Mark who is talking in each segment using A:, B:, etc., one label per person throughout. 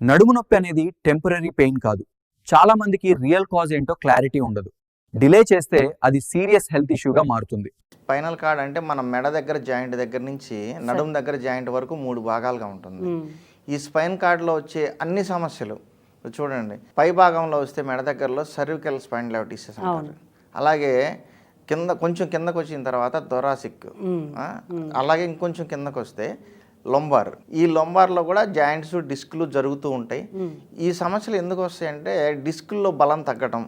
A: నడుము నొప్పి అనేది టెంపరరీ పెయిన్ కాదు. చాలా మందికి రియల్ కాజ్ ఏంటో క్లారిటీ ఉండదు. డిలే చేస్తే అది సీరియస్ హెల్త్ ఇష్యూగా మారుతుంది.
B: స్పైనల్ కార్డ్ అంటే మన మెడ దగ్గర జాయింట్ దగ్గర నుంచి నడుము దగ్గర జాయింట్ వరకు 3 భాగాలుగా ఉంటుంది. ఈ స్పైన్ కార్డ్లో వచ్చే అన్ని సమస్యలు చూడండి, పై భాగంలో వస్తే మెడ దగ్గరలో సర్వికల్ స్పైండిలైటిస్ అంటారు. అలాగే కొంచెం కిందకు వచ్చిన తర్వాత థొరాసిక్, అలాగే ఇంకొంచెం కిందకు వస్తే లొంబార్. ఈ లొంబార్లో కూడా జాయింట్స్ డిస్క్లు జరుగుతూ ఉంటాయి. ఈ సమస్యలు ఎందుకు వస్తాయంటే డిస్కుల్లో బలం తగ్గటం,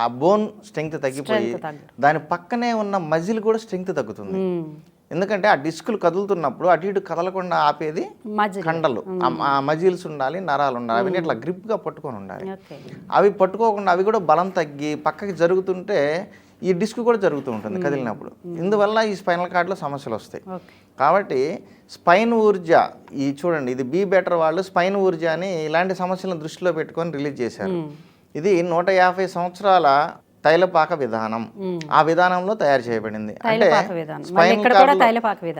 B: ఆ బోన్ స్ట్రెంగ్త్ తగ్గిపోయి దాని పక్కనే ఉన్న మజిల్ కూడా స్ట్రెంగ్త్ తగ్గుతుంది. ఎందుకంటే ఆ డిస్కులు కదులుతున్నప్పుడు అటు ఇటు కదలకుండా ఆపేది కండలు, ఆ మజిల్స్ ఉండాలి, నరాలు ఉండాలి. అవన్నీ ఇట్లా గ్రిప్గా పట్టుకొని ఉండాలి. అవి పట్టుకోకుండా అవి కూడా బలం తగ్గి పక్కకి జరుగుతుంటే ఈ డిస్క్ కూడా జరుగుతూ ఉంటుంది కదిలినప్పుడు. ఇందువల్ల ఈ స్పైనల్ కార్డ్లో సమస్యలు వస్తాయి. కాబట్టి స్పైన్ ఊర్జా, ఈ చూడండి, ఇది బీ బెటర్ వాళ్ళు స్పైన్ ఊర్జా అని ఇలాంటి సమస్యలను దృష్టిలో పెట్టుకొని రిలీజ్ చేశారు. ఇది 150 సంవత్సరాల తైలపాక విధానం, ఆ విధానంలో తయారు చేయబడింది. అంటే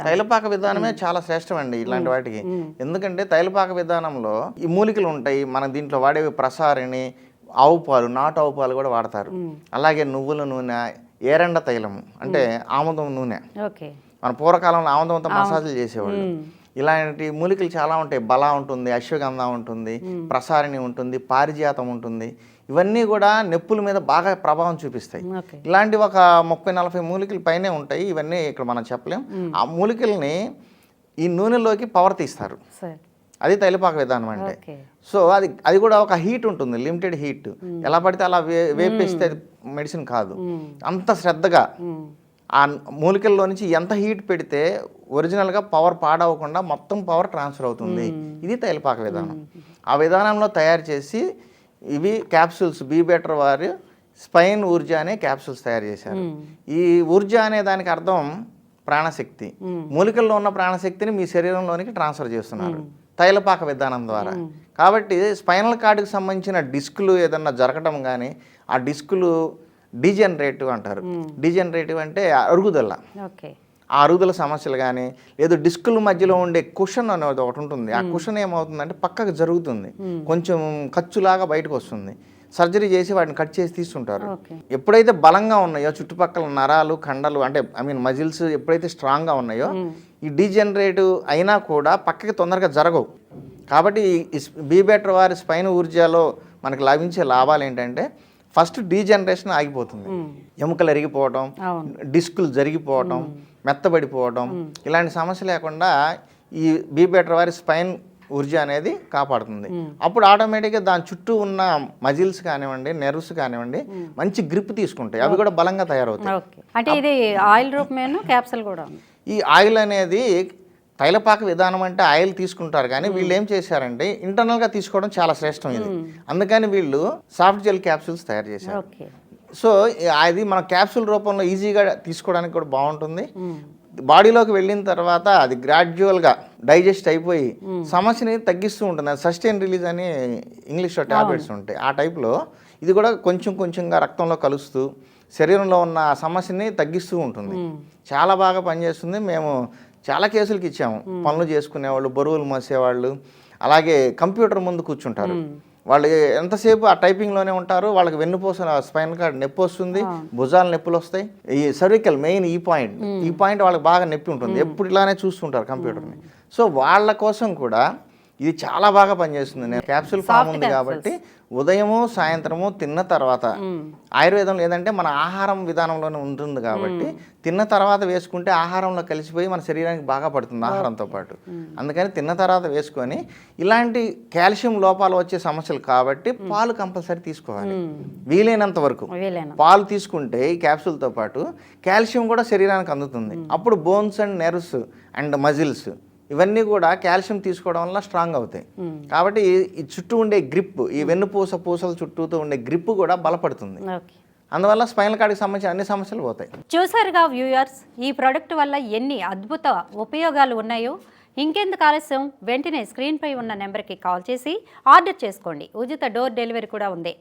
B: తైలపాక విధానమే చాలా శ్రేష్టం అండి ఇలాంటి వాటికి. ఎందుకంటే తైలపాక విధానంలో ఈ మూలికలు ఉంటాయి. మన దీంట్లో వాడేవి ప్రసారిణి, ఆవు పాలు, నాటు ఆవు పాలు కూడా వాడతారు. అలాగే నువ్వుల నూనె, ఏరండ తైలము అంటే ఆముదం నూనె. మన పూర్వకాలంలో ఆముదంతో మసాజులు చేసేవాళ్ళు. ఇలాంటి మూలికలు చాలా ఉంటాయి. బల ఉంటుంది, అశ్వగంధ ఉంటుంది, ప్రసారిణి ఉంటుంది, పారిజాతం ఉంటుంది. ఇవన్నీ కూడా నొప్పుల మీద బాగా ప్రభావం చూపిస్తాయి. ఇలాంటి ఒక 30-40 మూలికలు పైనే ఉంటాయి. ఇవన్నీ ఇక్కడ మనం చెప్పలేం. ఆ మూలికల్ని ఈ నూనెలోకి పవర్ తీస్తారు. అది తైలపాక విధానం అంటే. సో అది కూడా ఒక హీట్ ఉంటుంది, లిమిటెడ్ హీట్. ఎలా పడితే అలా వేపేస్తే అది మెడిసిన్ కాదు. అంత శ్రద్ధగా ఆ మూలికల్లో నుంచి ఎంత హీట్ పెడితే ఒరిజినల్గా పవర్ పాడవకుండా మొత్తం పవర్ ట్రాన్స్ఫర్ అవుతుంది. ఇది తైలపాక విధానం. ఆ విధానంలో తయారు చేసి ఇవి క్యాప్సూల్స్, బీ బెటర్ వారు స్పైన్ ఊర్జా అనే క్యాప్సూల్స్ తయారు చేశారు. ఈ ఊర్జా అనే దానికి అర్థం ప్రాణశక్తి. మూలికల్లో ఉన్న ప్రాణశక్తిని మీ శరీరంలోనికి ట్రాన్స్ఫర్ చేస్తున్నారు తైలపాక విధానం ద్వారా. కాబట్టి స్పైనల్ కార్డుకి సంబంధించిన డిస్కులు ఏదన్నా జరగటం కానీ, ఆ డిస్కులు డీజనరేటివ్ అంటారు. డీజనరేటివ్ అంటే అరుగుదల, ఆ అరుగుదల సమస్యలు కానీ, లేదు డిస్కుల మధ్యలో ఉండే కుషన్ అనేది ఒకటి ఉంటుంది. ఆ కుషన్ ఏమవుతుందంటే పక్కకు జరుగుతుంది, కొంచెం ఖర్చులాగా బయటకు వస్తుంది. సర్జరీ చేసి వాటిని కట్ చేసి తీస్తుంటారు. ఎప్పుడైతే బలంగా ఉన్నాయో చుట్టుపక్కల నరాలు, కండలు అంటే మజిల్స్ ఎప్పుడైతే స్ట్రాంగ్గా ఉన్నాయో ఈ డీజనరేటివ్ అయినా కూడా పక్కకి తొందరగా జరగవు. కాబట్టి బీ బెటర్ వారి స్పైన్ ఊర్జాలో మనకు లభించే లాభాలు ఏంటంటే ఫస్ట్ డీజనరేషన్ ఆగిపోతుంది. ఎముకలు ఎరిగిపోవటం, డిస్కులు జరిగిపోవటం, మెత్తబడిపోవటం, ఇలాంటి సమస్య లేకుండా ఈ బీ బెటర్ వారి స్పైన్ ఊర్జా అనేది కాపాడుతుంది. అప్పుడు ఆటోమేటిక్గా దాని చుట్టూ ఉన్న మజిల్స్ కానివ్వండి, నెర్వ్స్ కానివ్వండి మంచి గ్రిప్ తీసుకుంటాయి. అవి కూడా బలంగా తయారవుతాయి.
C: అంటే ఇది ఆయిల్ రూపమేనా, క్యాప్సూల్ కూడా?
B: ఈ ఆయిల్ అనేది తైలపాక విధానం అంటే ఆయిల్ తీసుకుంటారు, కానీ వీళ్ళు ఏం చేశారంటే ఇంటర్నల్గా తీసుకోవడం చాలా శ్రేష్టం ఇది. అందుకని వీళ్ళు సాఫ్ట్ జెల్ క్యాప్సూల్స్ తయారు చేశారు. సో అది మన క్యాప్సూల్ రూపంలో ఈజీగా తీసుకోవడానికి కూడా బాగుంటుంది. బాడీలోకి వెళ్ళిన తర్వాత అది గ్రాడ్యువల్గా డైజెస్ట్ అయిపోయి సమస్యని తగ్గిస్తూ ఉంటుంది. అది సస్టైన్ రిలీజ్ అని ఇంగ్లీష్లో ట్యాబ్లెట్స్ ఉంటాయి. ఆ టైప్లో ఇది కూడా కొంచెం కొంచెంగా రక్తంలో కలుస్తూ శరీరంలో ఉన్న సమస్యని తగ్గిస్తూ ఉంటుంది. చాలా బాగా పనిచేస్తుంది. మేము చాలా కేసులకి ఇచ్చాము. పనులు చేసుకునేవాళ్ళు, బరువులు మోసేవాళ్ళు, అలాగే కంప్యూటర్ ముందు కూర్చుంటారు. వాళ్ళు ఎంతసేపు ఆ టైపింగ్లోనే ఉంటారు. వాళ్ళకి వెన్నుపూస స్పైనల్ కార్డ్ నొప్పి వస్తుంది, భుజాలు నొప్పులు వస్తాయి. ఈ సర్వికల్ మెయిన్ ఈ పాయింట్ వాళ్ళకి బాగా నొప్పి ఉంటుంది. ఎప్పుడు ఇలానే చూస్తుంటారు కంప్యూటర్ని. సో వాళ్ళ కోసం కూడా ఇది చాలా బాగా పనిచేస్తుంది. నేను క్యాప్సూల్ ఫామ్ ఉంది కాబట్టి ఉదయము సాయంత్రము తిన్న తర్వాత, ఆయుర్వేదంలో ఏదంటే మన ఆహారం విధానంలోనే ఉంటుంది కాబట్టి తిన్న తర్వాత వేసుకుంటే ఆహారంలో కలిసిపోయి మన శరీరానికి బాగా పడుతుంది ఆహారంతో పాటు. అందుకని తిన్న తర్వాత వేసుకొని, ఇలాంటి కాల్షియం లోపాలు వచ్చే సమస్యలు కాబట్టి పాలు కంపల్సరీ తీసుకోవాలి. వీలైనంత వరకు పాలు తీసుకుంటే ఈ క్యాప్సూల్తో పాటు కాల్షియం కూడా శరీరానికి అందుతుంది. అప్పుడు bones and nerves and muscles ఇవన్నీ కూడా కాల్షియం తీసుకోవడం వల్ల స్ట్రాంగ్ అవుతాయి. కాబట్టి ఈ చుట్టూ ఉండే గ్రిప్, ఈ పూసల చుట్టూతో ఉండే గ్రిప్ కూడా బలపడుతుంది. అందువల్ల స్పైనల్ కార్డ్కి సంబంధించిన అన్ని సమస్యలు పోతాయి.
C: చూసారుగా వ్యూయర్స్, ఈ ప్రోడక్ట్ వల్ల ఎన్ని అద్భుత ఉపయోగాలు ఉన్నాయో. ఇంకెందుకు ఆలస్యం, వెంటనే స్క్రీన్పై ఉన్న నెంబర్కి కాల్ చేసి ఆర్డర్ చేసుకోండి. ఉచిత డోర్ డెలివరీ కూడా ఉంది.